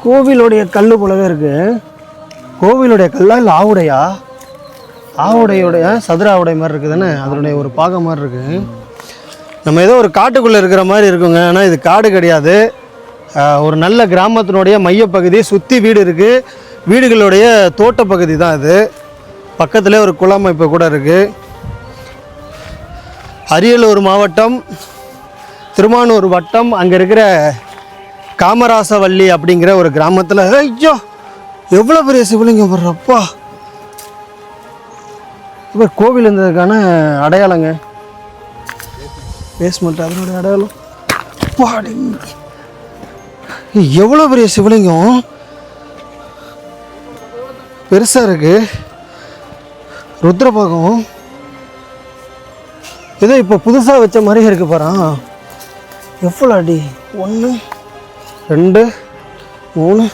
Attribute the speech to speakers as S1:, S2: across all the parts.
S1: கோவிலுடைய கல் போலவே இருக்கு. கோவிலுடைய கல்லா இல்லை ஆவுடையா? ஆவுடையோடைய சதுர ஆவுடை மாதிரி இருக்குது தானே, அதனுடைய ஒரு பாகம் மாதிரி இருக்குது. நம்ம ஏதோ ஒரு காட்டுக்குள்ளே இருக்கிற மாதிரி இருக்குங்க. ஆனால் இது காடு கிடையாது. ஒரு நல்ல கிராமத்தினுடைய மையப்பகுதி, சுற்றி வீடு இருக்குது. வீடுகளுடைய தோட்டப்பகுதி தான் இது. பக்கத்தில் ஒரு குளம் அமைப்பு கூட இருக்குது. அரியலூர் மாவட்டம், திருமானூர் வட்டம், அங்கே இருக்கிற காமராசவள்ளி அப்படிங்கிற ஒரு கிராமத்தில். ஐயோ எவ்வளோ பெரிய சிவலிங்கம் வர்றப்பா! இப்போ கோவில் இருந்ததுக்கான அடையாளங்க, பேஸ்மெண்ட் அதனுடைய அடையாளம். பாடி எவ்வளோ பெரிய சிவலிங்கம், பெருசாக இருக்கு. ருத்ரபாகம் ஏதோ இப்போ புதுசாக வச்ச மாதிரி இருக்கு பாரு. எவ்வளோ அடி? 1 2 3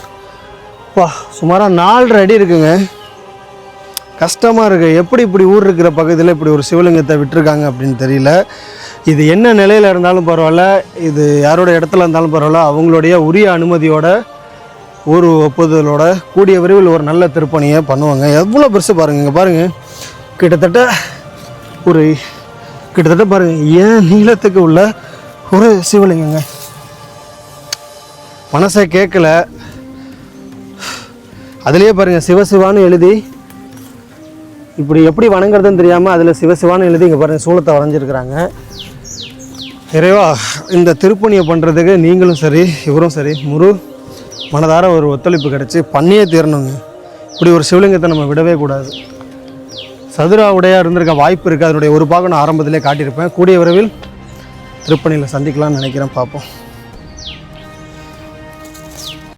S1: பா, சுமாராக 4.5 அடி இருக்குங்க. கஷ்டமாக இருக்குது. எப்படி இப்படி ஊர் இருக்கிற பகுதியில் இப்படி ஒரு சிவலிங்கத்தை விட்டுருக்காங்க அப்படின்னு தெரியல. இது என்ன நிலையில் இருந்தாலும் பரவாயில்ல, இது யாரோட இடத்துல இருந்தாலும் பரவாயில்ல, அவங்களுடைய உரிய அனுமதியோட ஊர் ஒப்புதலோட கூடிய விரைவில் ஒரு நல்ல திருப்பணியை பண்ணுவாங்க. எவ்வளோ பெருசு பாருங்கள். இங்கே பாருங்கள், கிட்டத்தட்ட பாருங்கள் ஏன் நீளத்துக்கு உள்ள ஒரு சிவலிங்கங்க. மனசை கேட்கல. அதுலேயே பாருங்கள் சிவசிவான்னு எழுதி, இப்படி எப்படி வணங்குறதுன்னு தெரியாமல் அதில் சிவசிவான்னு எழுதி இங்கே பாருங்கள் சூளத்தை வரைஞ்சிருக்கிறாங்க. இறைவா, இந்த திருப்பணியை பண்ணுறதுக்கு நீங்களும் சரி இவரும் சரி முழு மனதார ஒரு ஒத்துழைப்பு கிடச்சி பண்ணியே தீரணுங்க. இப்படி ஒரு சிவலிங்கத்தை நம்ம விடவே கூடாது. சதுரா உடையாக இருந்திருக்க வாய்ப்பு இருக்குது. அதனுடைய ஒரு பாகம் நான் ஆரம்பத்திலே காட்டியிருப்பேன். கூடிய விரைவில் திருப்பணியில் சந்திக்கலாம்னு நினைக்கிறேன். பார்ப்போம்.